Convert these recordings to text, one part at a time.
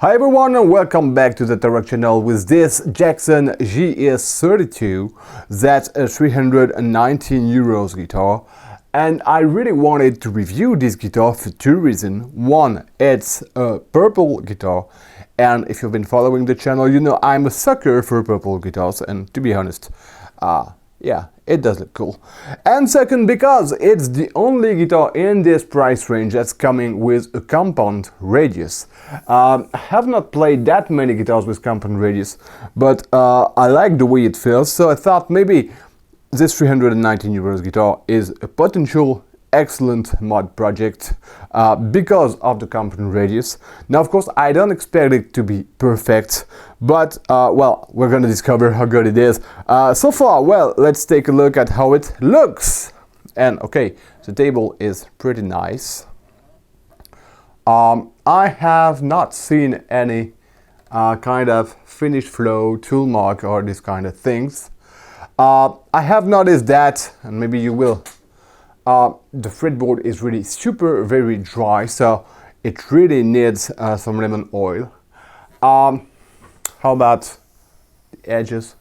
Hi everyone and welcome back to the ToroK channel with this Jackson JS32. That's a 319 euros guitar, and I really wanted to review this guitar for two reasons. One, it's a purple guitar, and if you've been following the channel you know I'm a sucker for purple guitars, and to be honest, yeah, it does look cool. And second, because it's the only guitar in this price range that's coming with a compound radius. I have not played that many guitars with compound radius, but I like the way it feels, so I thought maybe this 319 euros guitar is a potential excellent mod project because of the compound radius. Now of course I don't expect it to be perfect, but well, we're gonna discover how good it is. So far, well, let's take a look at how it looks. And okay, the table is pretty nice. I have not seen any kind of finish flow, tool mark or this kind of things. I have noticed that, and maybe you will, the fretboard is really very dry, so it really needs some lemon oil. How about the edges?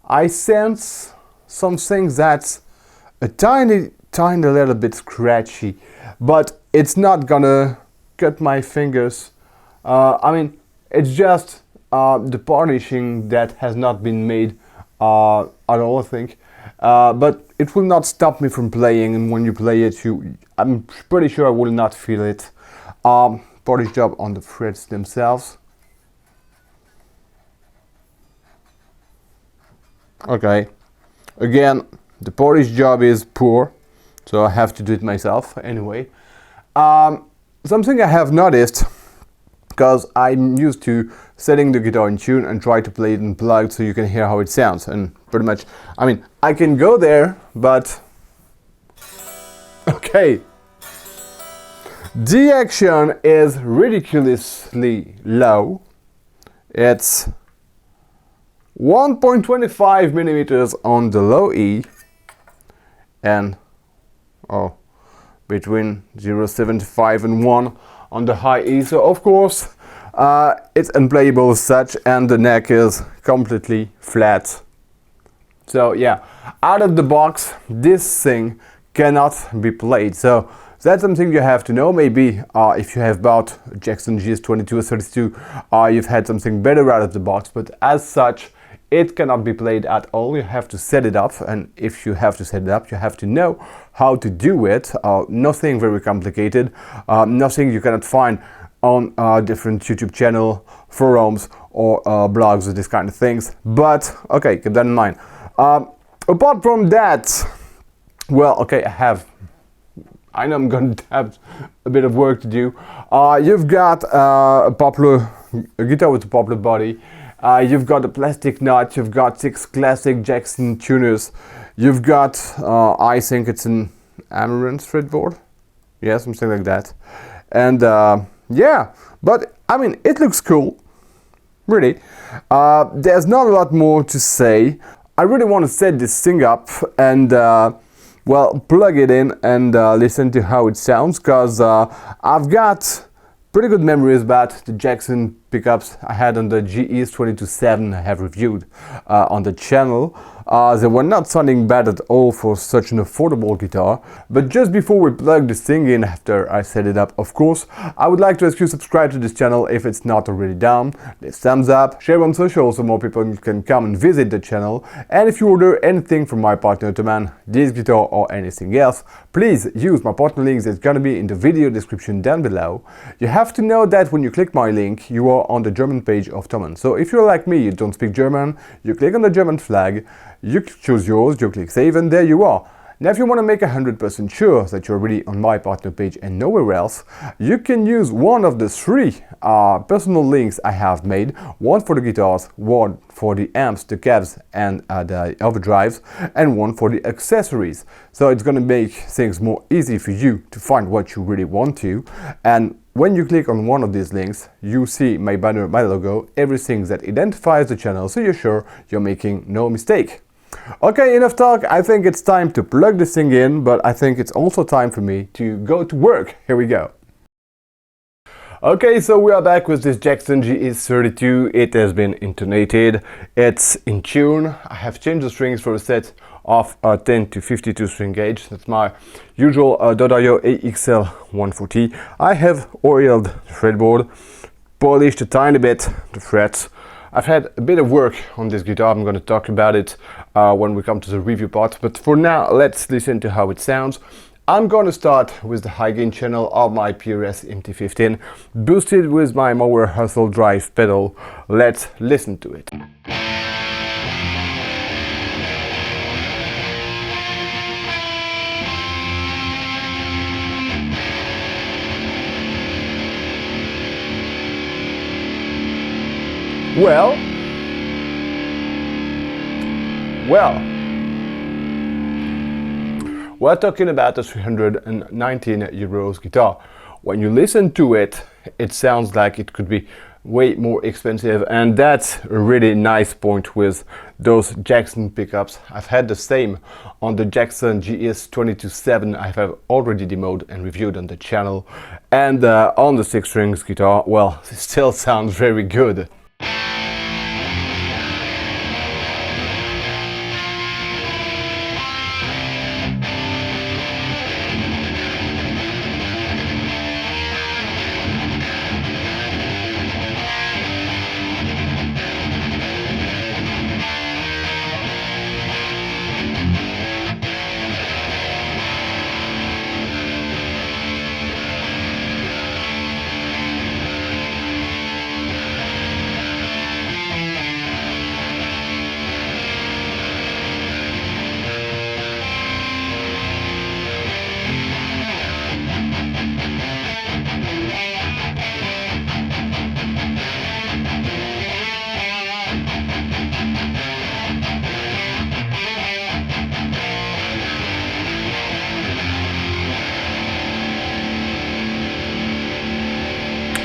I sense something that's a tiny little bit scratchy, but it's not gonna cut my fingers. I mean, it's just the polishing that has not been made at all, I think. But it will not stop me from playing, and when you play it, I'm pretty sure I will not feel it. Polish job on the frets themselves. Okay, again, the polish job is poor, so I have to do it myself anyway. Something I have noticed, because I'm used to setting the guitar in tune and try to play it unplugged so you can hear how it sounds, and pretty much, I mean, I can go there, but okay. The action is ridiculously low. It's 1.25 millimeters on the low E and between 0.75 and 1 on the high E, so of course it's unplayable as such, and the neck is completely flat. So yeah, out of the box this thing cannot be played, so that's something you have to know. Maybe if you have bought Jackson JS32 or 32, you've had something better out of the box, but as such it cannot be played at all. You have to set it up, and if you have to set it up you have to know how to do it. Nothing very complicated, nothing you cannot find on different YouTube channel, forums or blogs or this kind of things, but okay, keep that in mind. Apart from that, well, okay, I know I'm going to have a bit of work to do. You've got a guitar with a poplar body. You've got a plastic nut, you've got 6 classic Jackson tuners, you've got, I think it's an Amaranth fretboard, yeah, something like that, and yeah, but I mean, it looks cool, really. There's not a lot more to say. I really want to set this thing up and well, plug it in and listen to how it sounds, because I've got pretty good memories about the Jackson pickups I had on the JS32 I have reviewed on the channel. They were not sounding bad at all for such an affordable guitar. But just before we plug this thing in, after I set it up of course, I would like to ask you to subscribe to this channel if it's not already done, leave thumbs up, share on social so more people can come and visit the channel, and if you order anything from my partner Ottoman, this guitar or anything else, please use my partner links that's gonna be in the video description down below. You have to know that when you click my link you are on the German page of Ottoman. So if you're like me, you don't speak German, you click on the German flag, you choose yours, you click save, and there you are. Now if you want to make 100% sure that you're really on my partner page and nowhere else, you can use one of the 3 personal links I have made, one for the guitars, one for the amps, the cabs and the overdrives, and one for the accessories. So it's gonna make things more easy for you to find what you really want to, and when you click on one of these links, you see my banner, my logo, everything that identifies the channel, so you're sure you're making no mistake. Okay, enough talk. I think it's time to plug this thing in, but I think it's also time for me to go to work. Here we go. Okay, so we are back with this Jackson JS32. It has been intonated, it's in tune. I have changed the strings for a set of 10 to 52 string gauge. That's my usual .io AXL 140. I have oiled the fretboard, polished a tiny bit the frets. I've had a bit of work on this guitar. I'm going to talk about it when we come to the review part, but for now let's listen to how it sounds. I'm going to start with the high gain channel of my PRS MT15, boosted with my Mower Hustle Drive pedal. Let's listen to it. Well, we're talking about a 319 euros guitar. When you listen to it, it sounds like it could be way more expensive, and that's a really nice point with those Jackson pickups. I've had the same on the Jackson JS32 I have already demoed and reviewed on the channel, and on the 6 strings guitar, well, it still sounds very good.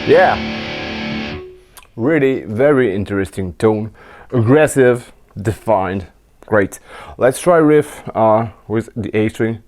Yeah, really very interesting tone, aggressive, defined, great. Let's try riff with the A string.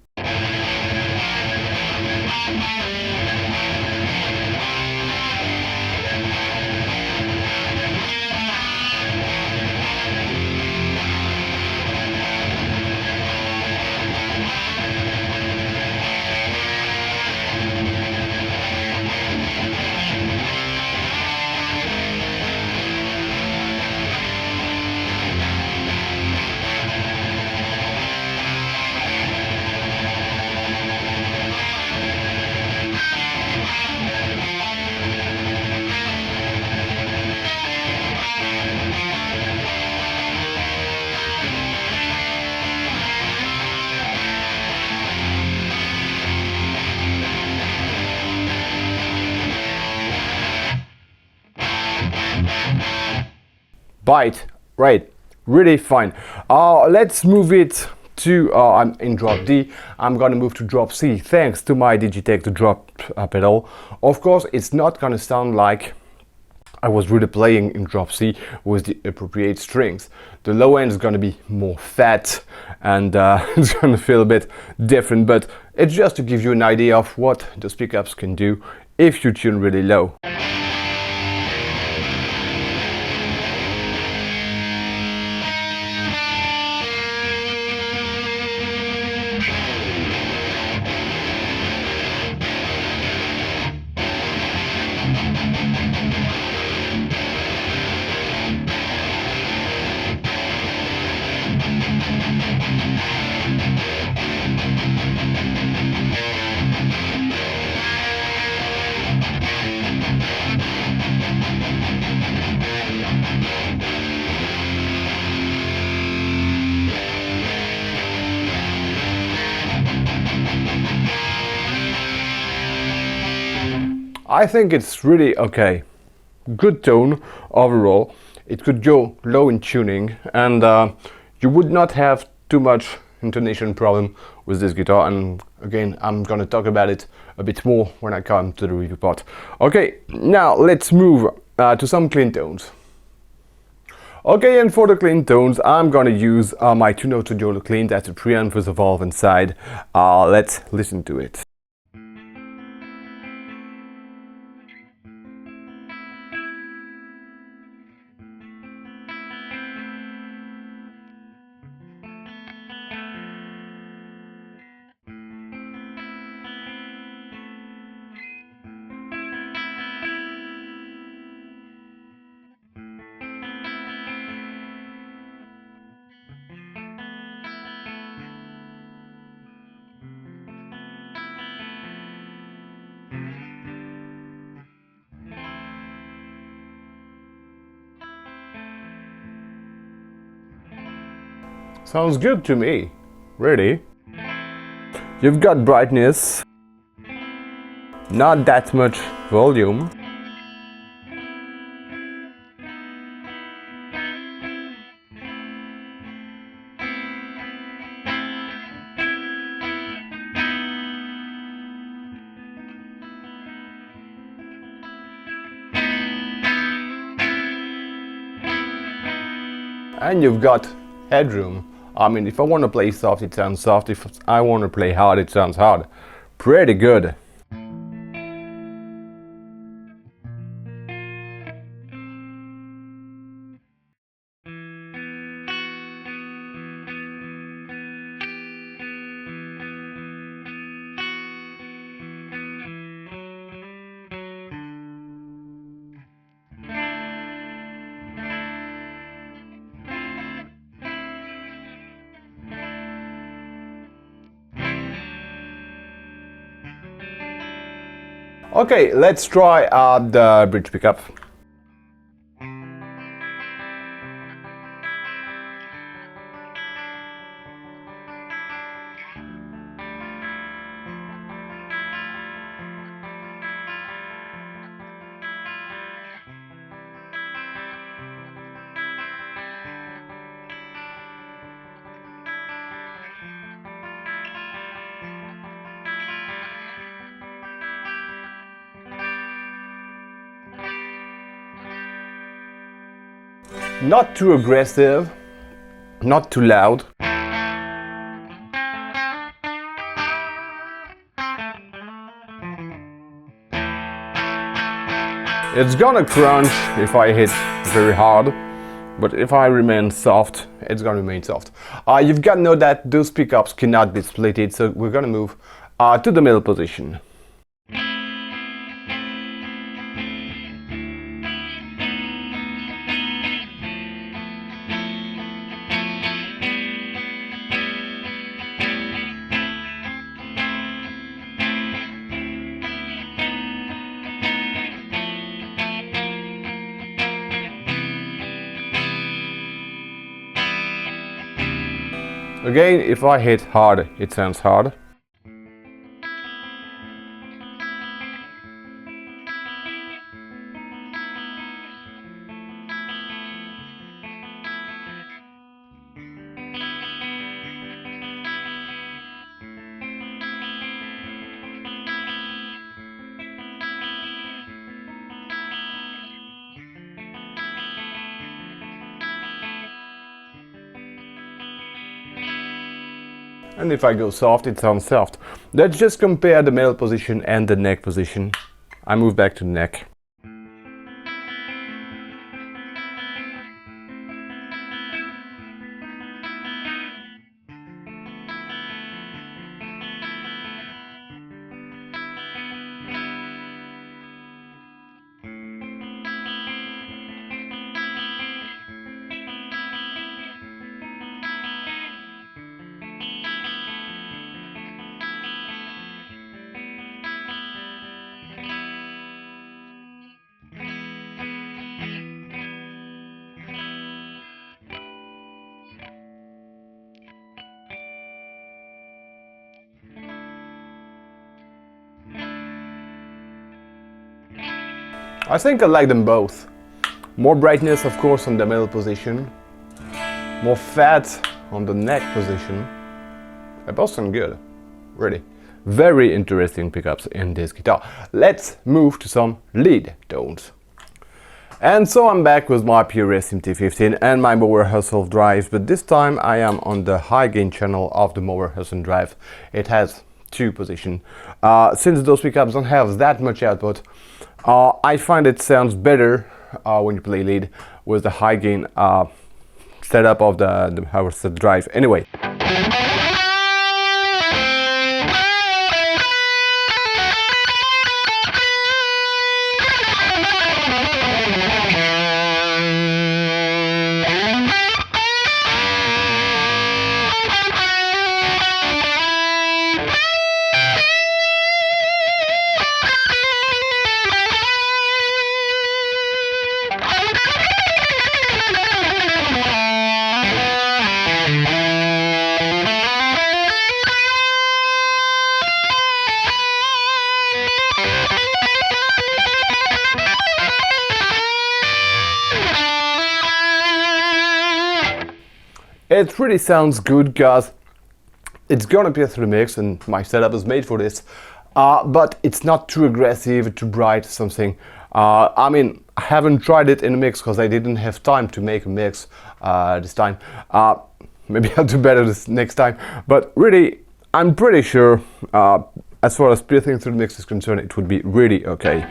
Bite, right, really fine. Let's move it to, I'm in drop D, I'm gonna move to drop C thanks to my Digitech the drop pedal. Of course, it's not gonna sound like I was really playing in drop C with the appropriate strings. The low end is gonna be more fat and it's gonna feel a bit different, but it's just to give you an idea of what those pickups can do if you tune really low. I think it's really okay. Good tone overall. It could go low in tuning, and you would not have too much intonation problem with this guitar. And again, I'm gonna talk about it a bit more when I come to the review part. Okay, now let's move to some clean tones. Okay, and for the clean tones, I'm gonna use my 2-note audio clean. That's a preamp with a valve inside. Let's listen to it. Sounds good to me, really. You've got brightness, not that much volume. And you've got headroom. I mean, if I want to play soft, it sounds soft. If I want to play hard, it sounds hard. Pretty good. Okay, let's try the bridge pickup. Not too aggressive, not too loud. It's gonna crunch if I hit very hard, but if I remain soft, it's gonna remain soft. You've got to know that those pickups cannot be splitted, so we're gonna move to the middle position. Again, if I hit hard, it sounds hard. And if I go soft, it sounds soft. Let's just compare the middle position and the neck position. I move back to the neck. I think I like them both. More brightness, of course, on the middle position. More fat on the neck position. They both sound good, really. Very interesting pickups in this guitar. Let's move to some lead tones. And so I'm back with my PRS MT15 and my Mower Hustle drive, but this time I am on the high gain channel of the Mower Hustle drive. It has two positions. Since those pickups don't have that much output, I find it sounds better when you play lead with the high gain setup of the Mower Hustle drive. Anyway. it really sounds good because it's gonna be through the mix and my setup is made for this. But it's not too aggressive, too bright, something. I mean, I haven't tried it in a mix because I didn't have time to make a mix this time. Maybe I'll do better this next time. But really, I'm pretty sure, as far as splitting through the mix is concerned, it would be really okay.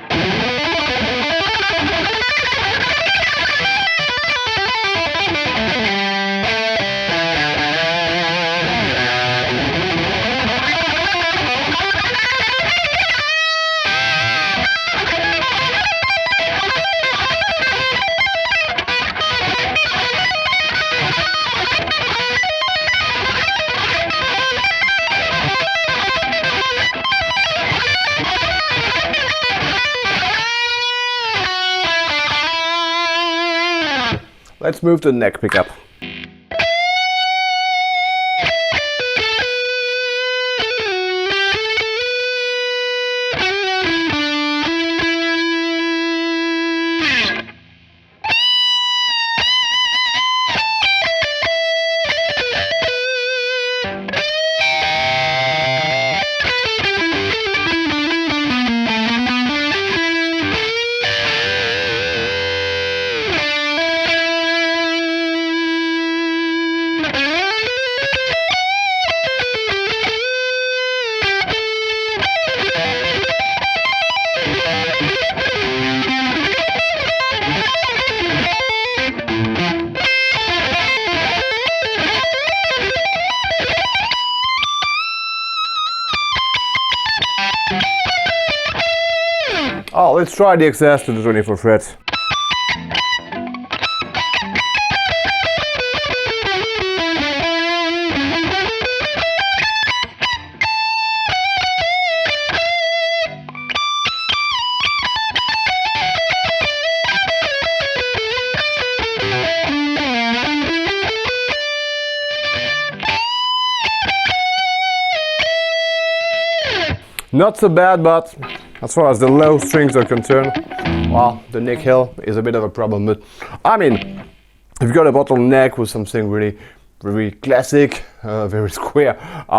Let's move to the neck pickup. Oh, let's try the access to the 24 frets. Not so bad, but as far as the low strings are concerned, well, the neck hill is a bit of a problem. But I mean, if you've got a bottleneck with something really, very classic, very square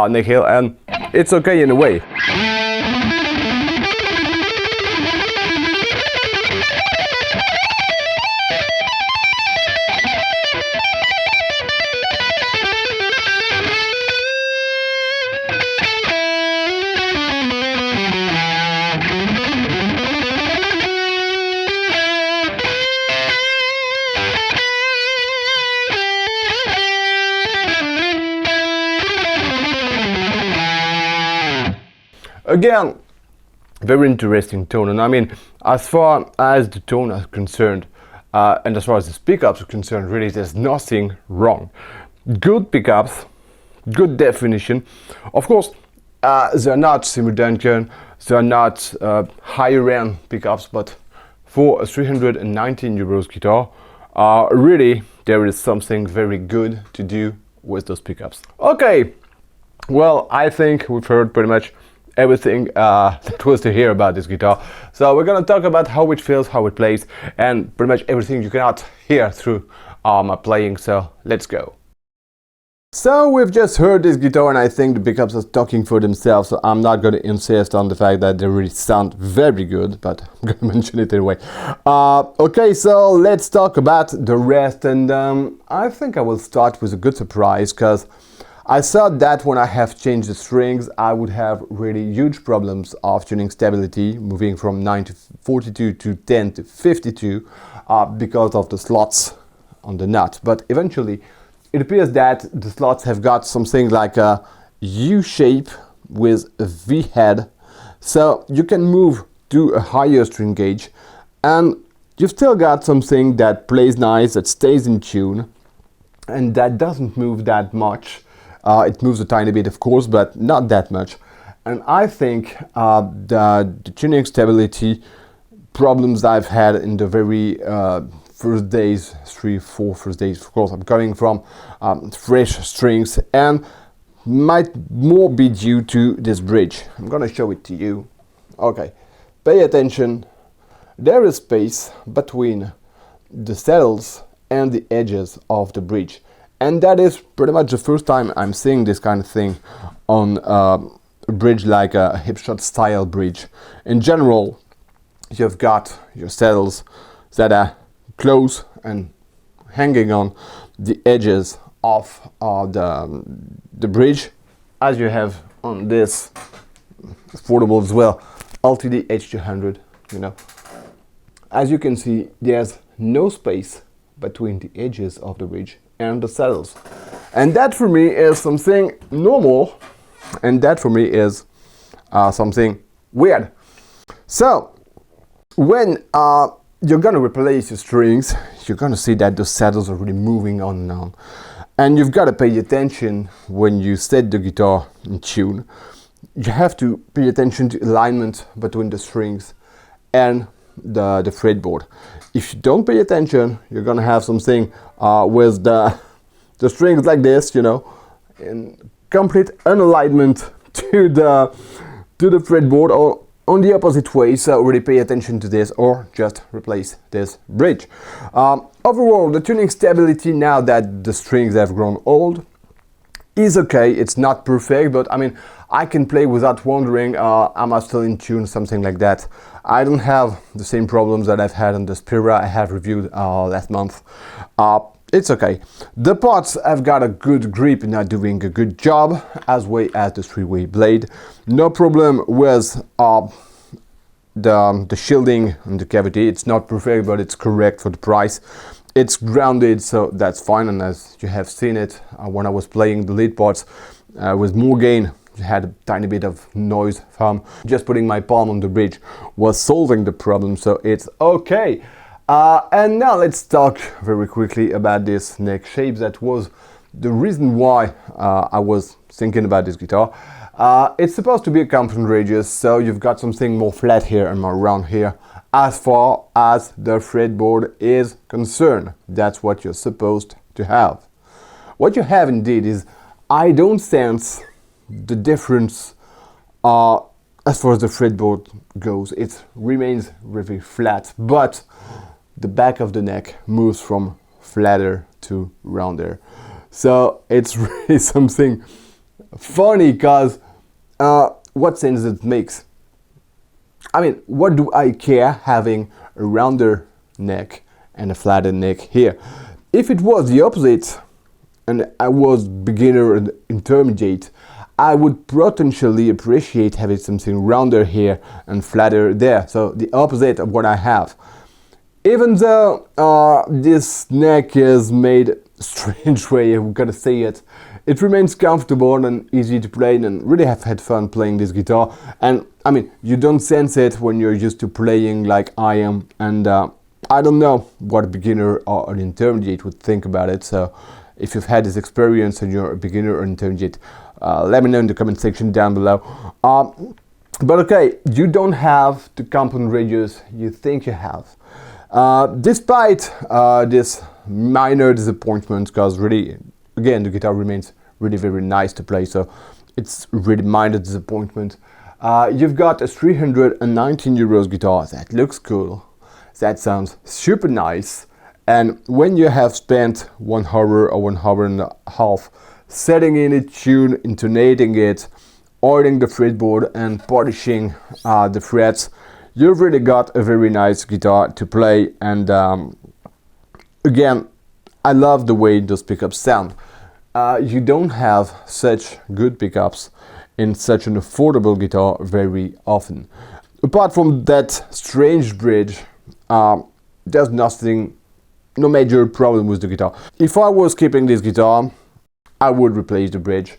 neck hill, and it's okay in a way. Again, very interesting tone, and I mean, as far as the tone is concerned, and as far as the pickups are concerned, really there's nothing wrong. Good pickups, good definition. Of course, they're not Seymour Duncan, they're not higher end pickups, but for a 319 euros guitar, really there is something very good to do with those pickups. Okay, well, I think we've heard pretty much everything that was to hear about this guitar. So we're gonna talk about how it feels, how it plays, and pretty much everything you cannot hear through my playing. So let's go. So we've just heard this guitar, and I think the pickups are talking for themselves, so I'm not going to insist on the fact that they really sound very good, but I'm going to mention it anyway. Okay, so let's talk about the rest, and I think I will start with a good surprise, because I thought that when I have changed the strings, I would have really huge problems of tuning stability, moving from 9 to 42 to 10 to 52, because of the slots on the nut. But eventually, it appears that the slots have got something like a U shape with a V head, so you can move to a higher string gauge, and you've still got something that plays nice, that stays in tune, and that doesn't move that much. It moves a tiny bit, of course, but not that much. And I think the tuning stability problems I've had in the very first days, 3-4 first days, of course, I'm coming from fresh strings, and might more be due to this bridge. I'm gonna show it to you. Okay, pay attention. There is space between the saddles and the edges of the bridge, And that is pretty much the first time I'm seeing this kind of thing on a bridge like a hipshot style bridge. In general, you've got your saddles that are close and hanging on the edges of the bridge, as you have on this affordable as well, LTD H200, you know. As you can see, there's no space between the edges of the bridge and the saddles. And that for me is something normal, and that for me is something weird. So, when you're gonna replace your strings, you're gonna see that the saddles are really moving on and on. And you've gotta pay attention when you set the guitar in tune. You have to pay attention to alignment between the strings and the fretboard. If you don't pay attention, you're gonna have something with the strings like this, you know, in complete unalignment to the fretboard, or on the opposite way. So really pay attention to this, or just replace this bridge. Overall, the tuning stability, now that the strings have grown old, is okay. It's not perfect, but I mean, I can play without wondering, am I still in tune, something like that. I don't have the same problems that I've had on the Spira I have reviewed last month. It's okay. The pots have got a good grip and are doing a good job, as well as the three-way blade. No problem with the shielding and the cavity. It's not perfect, but it's correct for the price. It's grounded, so that's fine, and as you have seen it when I was playing the lead parts with more gain, I had a tiny bit of noise from just putting my palm on the bridge was solving the problem, so it's okay. And now let's talk very quickly about this neck shape. That was the reason why I was thinking about this guitar. It's supposed to be a compound radius, so you've got something more flat here and more round here. As far as the fretboard is concerned, that's what you're supposed to have. What you have indeed is, I don't sense the difference as far as the fretboard goes. It remains very flat, but the back of the neck moves from flatter to rounder. So it's really something funny, because what sense it makes? I mean, what do I care having a rounder neck and a flatter neck here? If it was the opposite, and I was beginner and intermediate, I would potentially appreciate having something rounder here and flatter there. So the opposite of what I have. Even though this neck is made a strange way, I've got to say it, it remains comfortable and easy to play, and really have had fun playing this guitar. And I mean, you don't sense it when you're used to playing like I am, and I don't know what a beginner or an intermediate would think about it. So if you've had this experience and you're a beginner or intermediate, let me know in the comment section down below. But okay, you don't have the compound radius you think you have. Despite this minor disappointment, because really, again, the guitar remains really very nice to play, so it's really minor disappointment. You've got a 319 euros guitar that looks cool, that sounds super nice, and when you have spent 1 hour or 1 hour and a half setting in a tune, intonating it, oiling the fretboard and polishing the frets, you've really got a very nice guitar to play. And again, I love the way those pickups sound. You don't have such good pickups in such an affordable guitar very often. Apart from that strange bridge, there's no major problem with the guitar. If I was keeping this guitar, I would replace the bridge.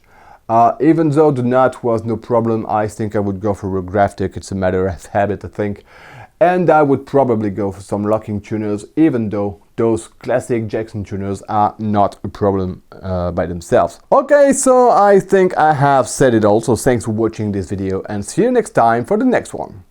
Even though the nut was no problem, I think I would go for a Graftic. It's a matter of habit, I think. And I would probably go for some locking tuners, even though those classic Jackson tuners are not a problem by themselves. Okay, so I think I have said it all. So thanks for watching this video, and see you next time for the next one.